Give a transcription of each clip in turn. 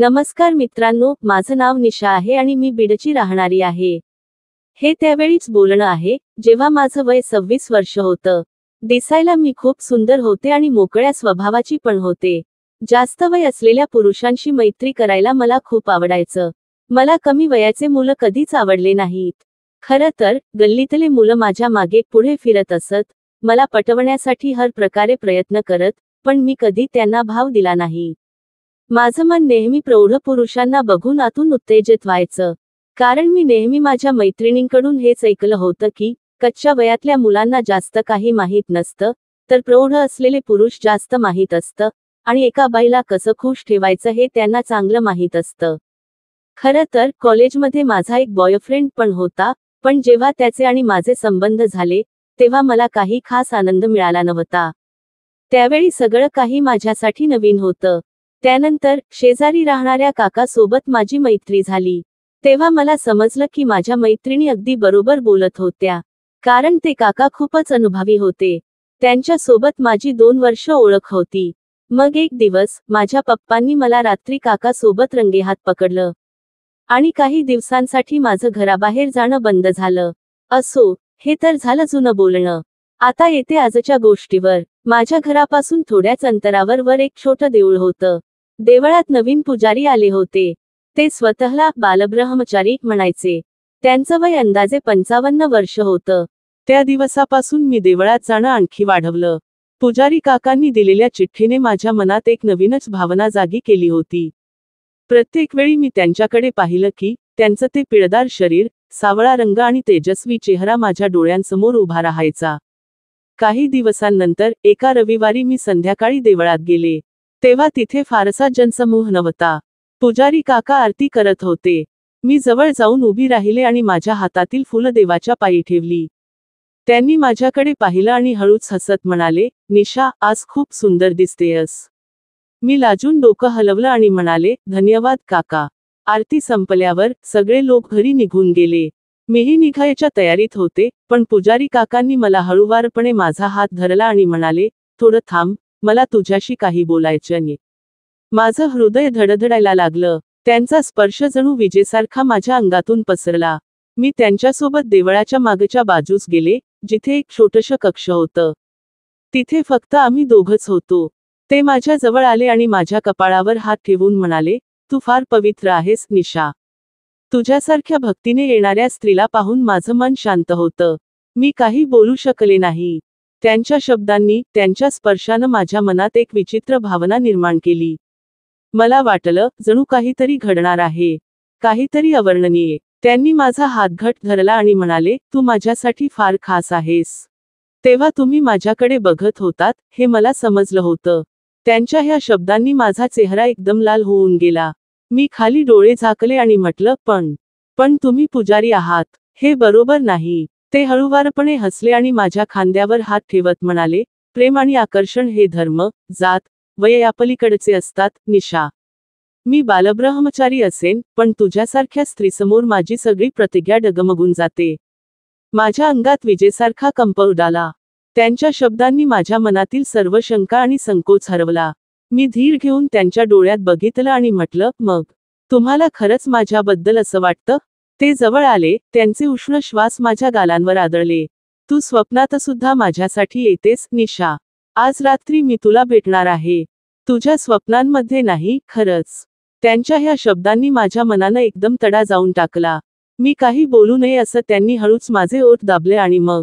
नमस्कार मित्रांनो, माझं नाव निशा आहे आणि मी बीडची राहणारी आहे। हे त्यावेळीच बोलणं आहे जेव्हा माझं वय 26 वर्ष होतं। दिसायला मी खूप सुंदर होते आणि मोकळ्या स्वभावाची पण होते। जास्त वय असलेल्या पुरुषांशी मैत्री करायला मला खूप आवडायचं। मला कमी वयाचे मुलं कधीच आवडले नाहीत। खरं तर गल्लीतले मुलं माझ्या मागे पुढे फिरत असत, मला पटवण्यासाठी हर प्रकारे प्रयत्न करत, पण मी कधी त्यांना भाव दिला नाही। माझं मन नेहमी प्रौढ पुरुषांना बघून आतून उत्तेजित व्हायचं। कारण मी नेहमी माझ्या मैत्रिणींकडून हेच ऐकलं होतं की कच्च्या वयातल्या मुलांना जास्त काही माहीत नसतं, तर प्रौढ असलेले पुरुष जास्त माहीत असतं आणि एका बाईला कसं खुश ठेवायचं हे त्यांना चांगलं माहीत असतं। खरं तर कॉलेजमध्ये माझा एक बॉयफ्रेंड पण होता, पण जेव्हा त्याचे आणि माझे संबंध झाले, तेव्हा मला काही खास आनंद मिळाला नव्हता। त्यावेळी सगळं काही माझ्यासाठी नवीन होतं। त्यानंतर शेजारी राहणाऱ्या काका सोबत माझी मैत्री झाली। तेव्हा मला समजलं की माझ्या मैत्रिणी अगदी बरोबर बोलत होत्या, कारण ते काका खूपच अनुभवी होते। त्यांच्या सोबत माझी 2 वर्ष ओळख होती। मग एक दिवस माझ्या पप्पांनी मला रात्री काका सोबत रंगेहात पकडलं आणि काही दिवसांसाठी माझं घराबाहेर जाणं बंद झालं। असो, हे तर झालं जुनं बोलणं। आता येते आजच्या गोष्टीवर। माझ्या घरापासून थोड्याच अंतरावर एक छोटं देऊळ होतं। देवळात नवीन पुजारी आले होते। ते स्वतःला बालब्रह्मचारी म्हणायचे। त्यांचं वय अंदाजे 55 वर्ष होतं। त्या दिवसापासून मी देवळात जाणं आणखी वाढवलं। पुजारी काकांनी दिलेल्या चिठ्ठीने माझ्या मनात एक नवीनच भावना जागी केली होती। प्रत्येक वेळी मी त्यांच्याकडे पाहिलं की त्यांचं ते पिळदार शरीर, सावळा रंग आणि तेजस्वी चेहरा माझ्या डोळ्यांसमोर उभा राहायचा। काही दिवसांनंतर एका रविवारी मी संध्याकाळी देवळात गेले। तेव्हा तिथे फारसा जनसमूह नव्हता। पुजारी काका आरती करत होते। मी जवळ जाऊन उभी राहिले आणि माझ्या हातातील फुलं देवाच्या पायी ठेवली। त्यांनी माझ्याकडे पाहिलं आणि हळूच हसत म्हणाले, निशा, आज खूप सुंदर दिसतेयस। मी लाजून डोकं हलवलं आणि म्हणाले, धन्यवाद काका। आरती संपल्यावर सगळे लोक घरी निघून गेले। मीही निघायच्या तयारीत होते, पण पुजारी काकांनी मला हळूवारपणे माझा हात धरला आणि म्हणाले, थोडं थांब, मला तुझ्याशी काही बोलायचं आहे। माझं हृदय धडधडायला लागलं। त्यांचा स्पर्श जणू विजेसारखा माझ्या अंगातून पसरला। मी त्यांच्यासोबत देवळाच्या मागच्या बाजूस गेले, जिथे एक छोटंसं कक्ष होतं। तिथे फक्त आम्ही दोघंच होतो। ते माझ्या जवळ आले आणि माझ्या कपाळावर हात ठेवून म्हणाले, तू फार पवित्र आहेस निशा। तुझ्यासारख्या भक्तीने येणाऱ्या स्त्रीला पाहून माझं मन शांत होतं। मी काही बोलू शकले नाही। त्यांच्या शब्दांनी, त्यांच्या स्पर्शानं माझ्या मनात एक विचित्र भावना निर्माण केली। मला वाटलं, जणू काहीतरी घडणार आहे, काहीतरी अवर्णनीय। त्यांनी माझा हात घट्ट धरला आणि म्हणाले, तू माझ्यासाठी फार खास आहेस। तेव्हा तुम्ही माझ्याकडे बघत होतात, हे मला समजलं होतं। त्यांच्या ह्या शब्दांनी माझा चेहरा एकदम लाल होऊन गेला। मी खाली डोळे झाकले आणि म्हटलं, पण तुम्ही पुजारी आहात, हे बरोबर नाही। ते हळूवारपणे हसले आणि माझ्या खांद्यावर हात ठेवत म्हणाले, प्रेम आणि आकर्षण हे धर्म, जात, वय यापलीकडचे असतात निशा। मी बालब्रह्मचारी असेन, पण तुझ्यासारख्या स्त्रीसमोर माझी सगळी प्रतिज्ञा डगमगून जाते। माझ्या अंगात विजेसारखा कंप उडाला। त्यांच्या शब्दांनी माझ्या मनातील सर्व शंका आणि संकोच हरवला। मी धीर घेऊन त्यांच्या डोळ्यात बघितलं आणि म्हटलं, मग तुम्हाला खरंच माझ्याबद्दल असं वाटतं? ते जवळ आले, त्यांचे उष्ण श्वास माझ्या गालांवर आदळले। तू स्वप्नात सुद्धा माझ्यासाठी येतेस निशा। आज रात्री मी तुला भेटणार आहे। तुझ्या स्वप्नांमध्ये नाही, खरंच। त्यांच्या ह्या शब्दांनी माझ्या मनानं एकदम तडा जाऊन टाकला। मी काही बोलू नये असं त्यांनी हळूच माझे ओठ दाबले आणि मग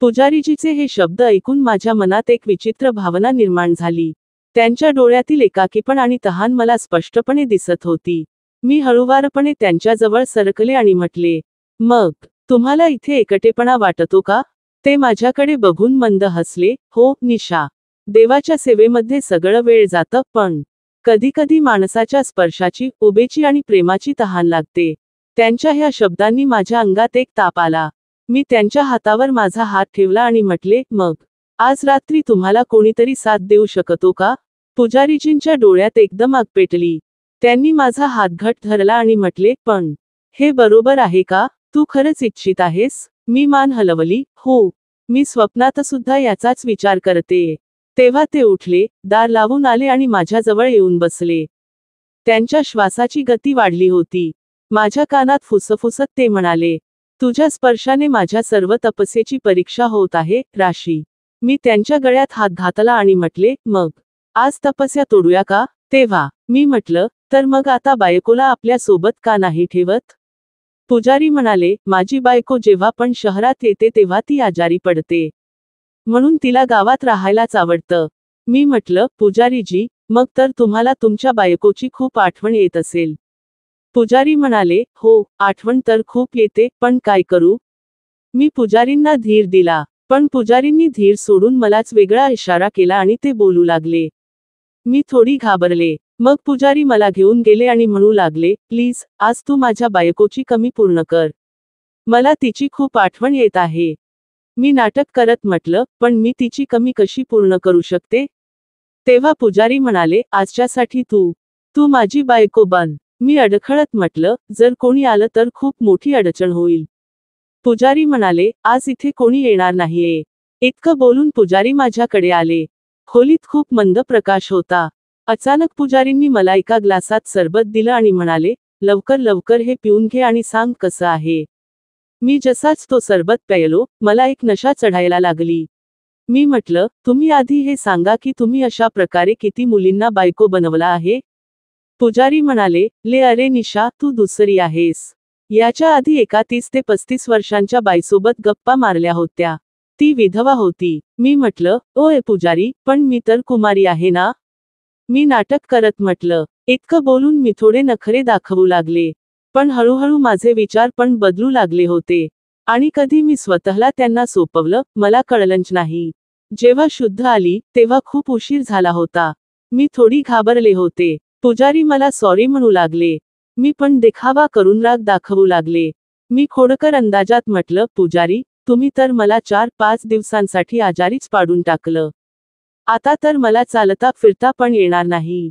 पुजारीजीचे हे शब्द ऐकून माझ्या मनात एक विचित्र भावना निर्माण झाली। त्यांच्या डोळ्यातील एकाकीपण आणि तहान मला स्पष्टपणे दिसत होती। मी हळूवारपणे त्यांच्याजवळ सरकले आणि म्हटले, मग तुम्हाला इथे एकटेपणा वाटतो का? ते माझ्याकडे बघून मंद हसले, हो निशा। देवाच्या सेवेमध्ये सगळं वेळ जातं, पण कधीकधी माणसाच्या स्पर्शाची, उभेची आणि प्रेमाची तहान लागते। त्यांच्या ह्या शब्दांनी माझ्या अंगात एक ताप आला। मी त्यांच्या हातावर माझा हात ठेवला आणि म्हटले, मग आज रात्री तुम्हाला कोणीतरी साथ देऊ शकतो का? पुजारीजींच्या डोळ्यात एकदम आग पेटली। त्यांनी माझा हात घट्ट धरला आणि म्हटले, पण हे बरोबर आहे का? तू खरंच इच्छित आहेस? मी मान हलवली, हो, मी स्वप्नात सुद्धा याचाच विचार करतेय। तेव्हा ते उठले, दार लावून आले आणि माझ्याजवळ येऊन बसले। त्यांच्या श्वासाची गती वाढली होती. माझ्या कानात फुसफुसत ते म्हणाले, तुझ्या स्पर्शाने माझ्या सर्व तपस्येची परीक्षा होत आहे, राशी. मी त्यांच्या गळ्यात हात घातला आणि म्हटले, मग आज तपस्या तोडूया का? तेव्हा मी म्हटलं, तर मग आता बायकोला आपल्या सोबत का नाही ठेवत? पुजारी म्हणाले, माझी बायको जेव्हा पण शहरात येते तेव्हा ती आजारी पडते, म्हणून तिला गावात राहायलाच आवडतं. मी म्हटलं, पुजारीजी, मग तर तुम्हाला तुमच्या बायकोची खूप आठवण येत असेल. पुजारी म्हणाले, हो, आठवण तर खूप येते, पण काय करू? मी पुजारींना धीर दिला, पण पुजारींनी धीर सोडून मलाच वेगळा इशारा केला आणि ते बोलू लागले. मी थोडी घाबरले. मग पुजारी मला घेऊन गेले आणि म्हणू लागले, प्लीज, आज तू माझ्या बायकोची कमी पूर्ण कर. मला तिची खूप आठवण येत आहे. मी नाटक करत म्हटलं, पण मी तिची कमी कशी पूर्ण करू शकते? तेव्हा पुजारी म्हणाले, आजच्यासाठी तू माझी बायको बन. मी अडखळत म्हटलं, जर कोणी आलं तर खूप मोठी अडचण होईल. पुजारी म्हणाले, आज इथे कोणी येणार नाहीये. इतकं बोलून पुजारी माझ्याकडे आले. खोलीत खूप मंद प्रकाश होता. अचानक पुजारींनी मला एका ग्लासात सरबत दिलं आणि म्हणाले, लवकर लवकर हे पिऊन घे आणि सांग कसं आहे. मी जसाच तो सरबत प्यायलो, मला एक नशा चढायला लागली. मी म्हटलं, तुम्ही आधी हे सांगा की तुम्ही अशा प्रकारे किती मुलींना बायको बनवला आहे? पुजारी म्हणाले, अरे निशा, तू दुसरी आहेस. याच्या आधी एका 30 ते 35 वर्षांच्या बाईसोबत गप्पा मारल्या होत्या. ती विधवा होती. मी म्हटलं, ओय पुजारी, पण मी तर कुमारी आहे ना? मी नाटक करत म्हटलं. इतकं बोलून मी थोडे नखरे दाखवू लागले. पण हळूहळू माझे विचार पण बदलू लागले होते. आणि कधी मी स्वतःला त्यांना सोपवलं, मला कळलंच नाही. जेव्हा शुद्ध आली, तेव्हा खूप उशीर झाला होता. मी थोडी घाबरले होते. पुजारी मला सॉरी म्हणू लागले. मी पण देखावा करून राग दाखवू लागले. मी खोडकर अंदाजात म्हटलं, पुजारी, तुम्ही तर मला 4-5 दिवसांसाठी आजारीच पाडून टाकलं. आता तर मला चालता फिरता पण येणार नाही.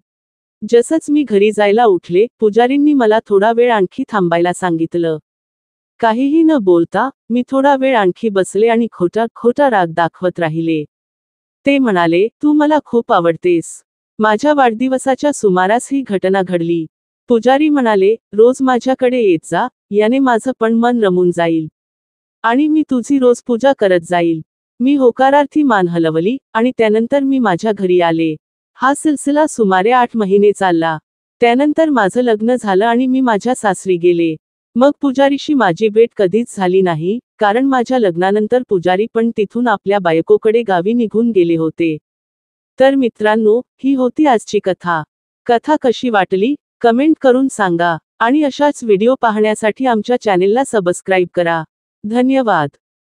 जसंच मी घरी जायला उठले, पुजारींनी मला थोडा वेळ आणखी थांबायला सांगितलं. काहीही न बोलता, मी थोडा वेळ आणखी बसले आणि खोटा राग दाखवत राहिले. ते म्हणाले, तू मला खूप आवडतेस. माझ्या वाढदिवसाच्या सुमारास ही घटना घडली. पुजारी म्हणाले, रोज माझ्याकडे येत जा, याने माझं पण मन रमून जाईल. आणि मी तुझी रोज पूजा करत जाईल. मी होकारार्थी मान हलवली, आणि त्यानंतर मी माझ्या घरी आले. हा सिलसिला सुमारे 8 महिने चालला. त्यानंतर माझं लग्न झालं आणि मी माझ्या सासरी गेले. मग पुजारीशी माझी भेट कधीच झाली नाही, कारण माझ्या लग्नानंतर पुजारी पण तिथून आपल्या बायकोकडे गावी निघून गेले होते. तर मित्रांनो, ही होती आजची कथा. कथा कशी वाटली, कमेंट करून सांगा. आणि अशाच व्हिडिओ पाहण्यासाठी आमच्या चॅनेलला सबस्क्राईब करा. धन्यवाद.